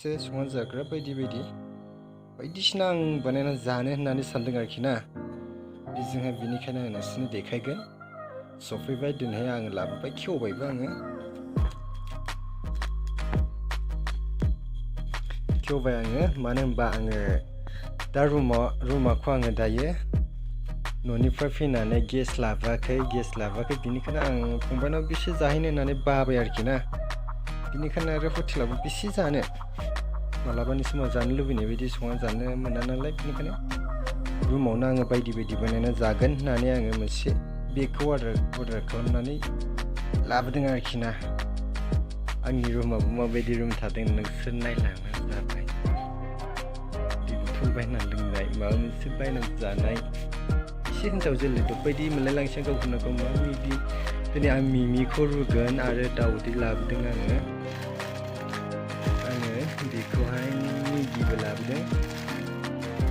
से संना जाग्रा बायदि बायदिसिना आं बानायना जानो होननानै सानदों आरोखि ना। बेजोंहाय बेनिखायनो आं नोंसोरनो देखायगोन। सफैबाय दिनैहाय आङो लाबोबाय खेवबायबो आङो। खेवबाय आङो मानो होनबा आङो दा रुमाखौ आङो दायो न'निफ्राय फैनानै गेस लाबोआखै बिनिखायनो आं फंबायनाव बेसे जाहैनो होननानै बाबाय आरोखि ना। बिनिखायनो आरो हटेलावबो बेसे जानो, मालाबानि समाव जानो लुबैनाय बायदि संना जानो मोना नालाय, बेनिखायनो रुमावनो आङो बायदि बानायना जागोन होननानै आङो मोनसे बेगखौ अर्डार खालामनानै लाबोदों आरोखि ना। आंनि रुमाबो माबायदि रुम थादों नोंसोर नायलांबानो जाबाय। दै बथल बायना लोंनाय, माबा मोनसे बायना जानाय, एसे हिन्जाव जोलैदब बायदि मोनलायलांसै गावखौनो गाव। माबायदि दिनै आं मिमिखौ रुगोन आरो दाउदै लाबोदों आङो बेखौहाय मेगिबो लाबोदों।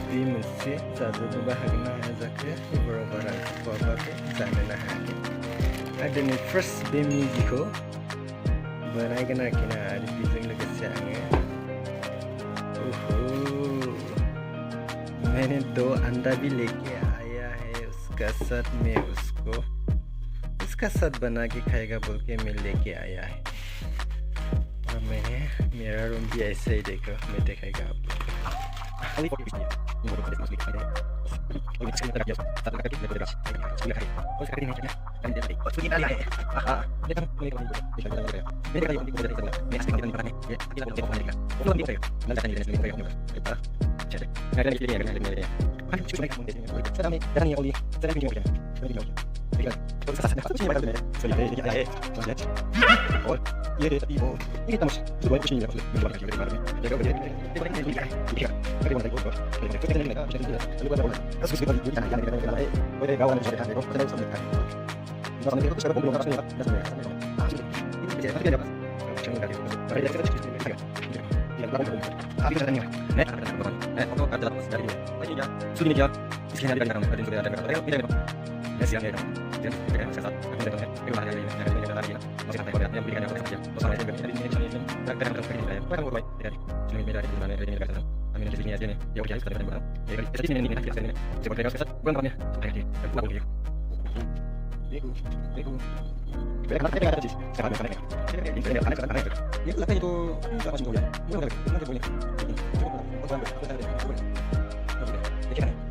बे मोनसे जाजोबनोबो हागोन ना हाया जाखो, एबाराव बारा खहाबाखै, जानोनो हायाखै। आरो दिनै फार्स्ट बे मेगिखौ बानायगोन आरोखि ना। आरो बेजों लोगोसे आङो मैंने 2 अंडा भी लेके आया है, उसका साथ में उसका साथ बना के खाएगा बोल के मैं लेके आया है। और मैंने मेरा रूम भी ऐसे ही देखो, मैं दिखाएगा आप लोग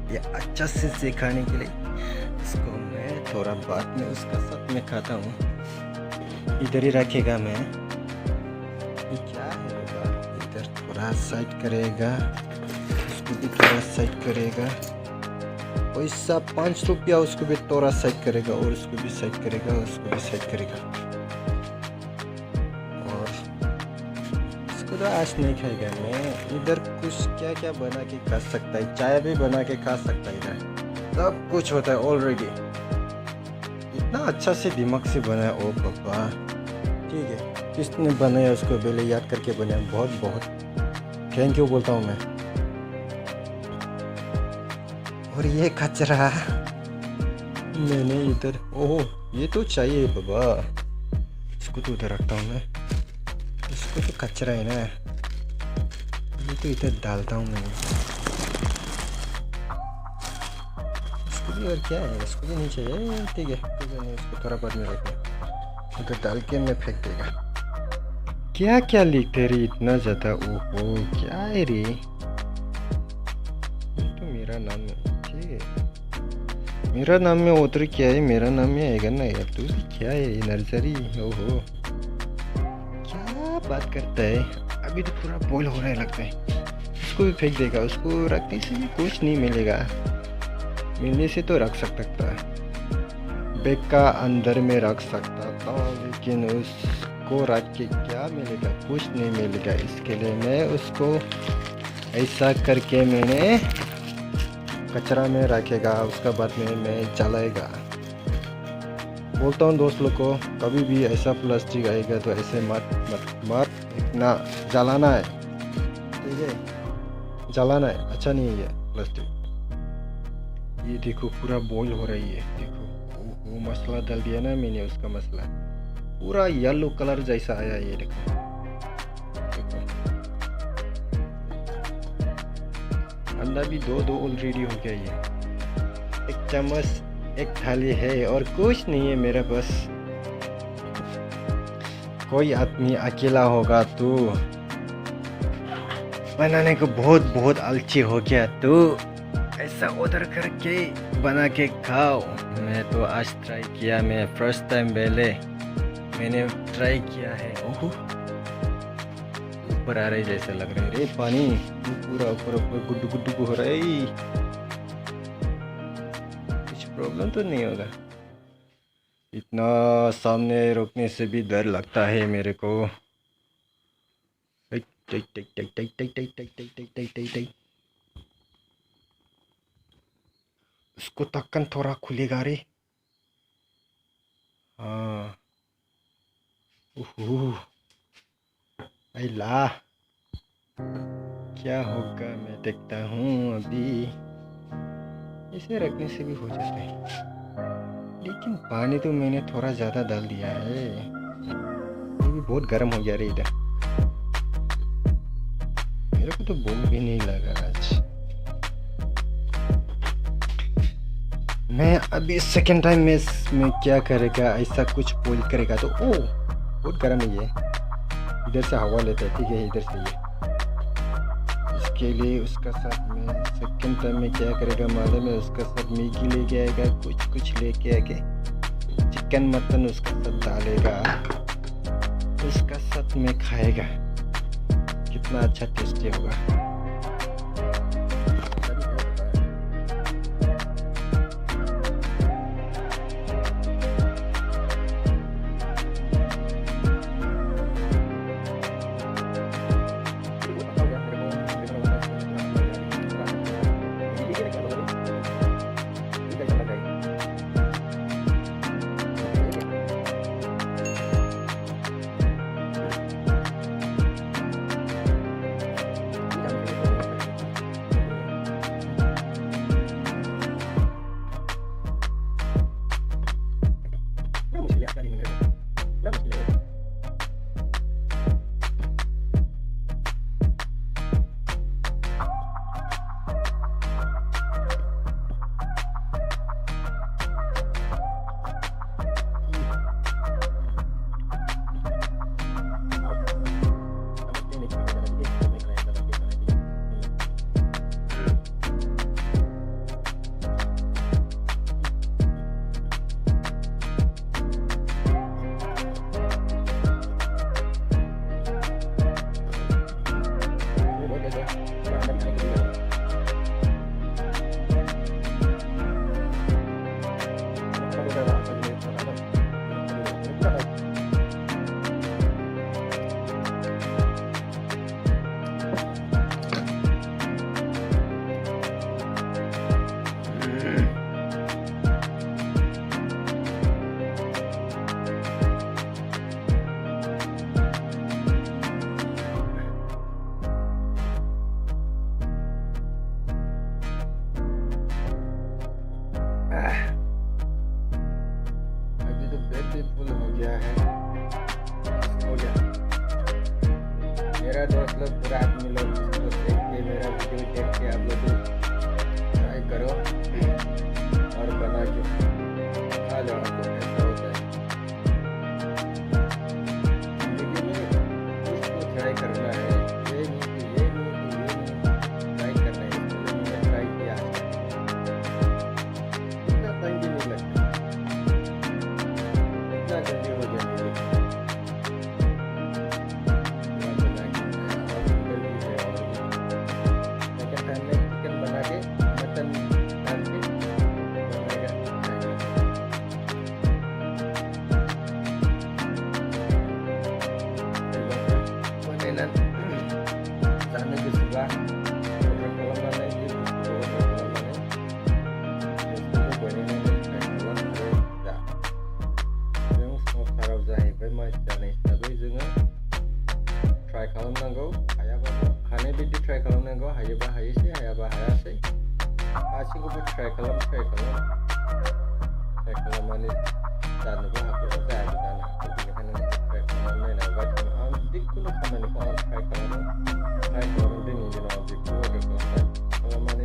ये अच्छा से सिखाने के लिए इसको मैं थोड़ा बाद में उसका साथ में खाता हूँ। इधर ही रखेगा मैं। ये क्या है बाबा, इधर थोड़ा साइड करेगा, उसको भी थोड़ा साइड करेगा। पैसा 5 रुपया, उसको भी थोड़ा साइड करेगा, और उसको भी साइड करेगा, उसको भी साइड करेगा। और इसको तो आज नहीं खाएगा मैं। इधर कुछ क्या क्या बना के खा सकता है, चाय भी बना के खा सकता है। इधर सब कुछ होता है ऑलरेडी। इतना अच्छा से दिमाग से बनाया, ओ पापा। ठीक है, किसने बनाया उसको पहले याद करके बनाया। बहुत बहुत थैंक यू बोलता हूँ मैं। और ये कचरा मैंने इधर, ओह ये तो चाहिए बाबा, इसको तो उधर रखता हूँ मैं। इसको तो कचरा है ना, ये तो इधर डालता हूँ मैं। इसको भी, और क्या है, इसको भी नहीं चाहिए। ठीक है, नहीं, इसको थोड़ा बाद में रखें। उधर डाल के मैं फेंक देगा। क्या क्या लिखते रे इतना ज़्यादा, ओहो क्या है रे। ये तो मेरा नाम है, ठीक है, मेरा नाम में उधर क्या है, मेरा नाम में आएगा ना यार। तू क्या है, नर्सरी, ओहो क्या बात करता है। अभी तो पूरा बॉयल हो रहा है लगता है। इसको भी फेंक देगा, उसको रखने से भी कुछ नहीं मिलेगा। मिलने से तो रख सकता था, बैग का अंदर में रख सकता था, लेकिन उसको रख के क्या मिलेगा, कुछ नहीं मिलेगा। इसके लिए मैं उसको ऐसा करके मैंने कचरा में रखेगा, उसका बाद में मैं जलाएगा। बोलता हूँ दोस्त लोग को, कभी भी ऐसा प्लास्टिक आएगा तो ऐसे मत ना, जलाना है, ठीक है, जलाना है, अच्छा नहीं है ये प्लास्टिक। ये देखो पूरा बॉईल हो रही है, देखो वो मसाला डाल दिया ना मैंने, उसका मसाला पूरा येलो कलर जैसा आया। ये देखो, अंडा भी दो दो ऑलरेडी हो गया ये। एक चम्मच एक थाली है और कुछ नहीं है मेरे पास। कोई आदमी अकेला होगा तो बनाने को बहुत बहुत आलसी हो गया तो ऐसा ऑर्डर करके बना के खाओ। मैं तो आज ट्राई किया, मैं फर्स्ट टाइम पहले मैंने ट्राई किया है। ओह ऊपर आ रहे जैसे लग रहे रे पानी, पूरा ऊपर ऊपर गुड्डू गुड्डू हो रहा है। कुछ प्रॉब्लम तो नहीं होगा? इतना सामने रोकने से भी डर लगता है मेरे को। उसको तक्कन थोड़ा खुलेगा रे। हाँ ला क्या होगा मैं देखता हूँ। अभी इसे रखने से भी हो जाता है, लेकिन पानी तो मैंने थोड़ा ज़्यादा डाल दिया है। ये भी बहुत गर्म हो गया रे इधर। मेरे को तो भूख भी नहीं लगा आज। मैं अभी सेकेंड टाइम में क्या करेगा, ऐसा कुछ बोल करेगा तो ओ बहुत गर्म है ये। इधर से हवा लेता है, ठीक है इधर से ये। इसके लिए उसका साथ में सेकेंड टाइम में क्या करेगा मालूम है? उसका साथ मैगी लेके आएगा, कुछ कुछ लेके आके चिकन मटन उसका साथ डालेगा, उसका साथ में खाएगा। कितना अच्छा टेस्टी होगा। फुल हो गया है, हो गया। मेरा दोस्त लोग पूरा आदमी लोग इसको देख के, मेरा वीडियो देख के आप लोग ट्राई करो और बना के खा लो। आपको ऐसा होता है जिंदगी में, इसको ट्राई करना है। ये ट्राई करना है। मैंने ट्राई किया, इतना टाइम भी नहीं लगता, इतना जल्दी हो जाती है। ट्राई खालामनांगौ, हायाबाबो हानाय बायदि ट्राई खालामनांगौ, हायोबा हायोसै, हायाबा हायासै। गासैखौबो ट्राई खालामनानै जानोबो हागौ, जायाबो जानो हागौ। बेनिखायनो ट्राई खालामनानै नायनांगौ। आं जिखुनु खामानिखौ आं ट्राई खालामो। दिनैनि दिनाव बेखौ अर्डार खालामनानै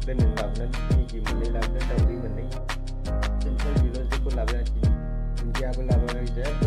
दोननो लाबोनानै मेगि मोननै लाबोदों दावदै मोननै सिम्पोल बेल' जेखौ लाबोनानै दुन्दियाबो लाबोबाय जेबो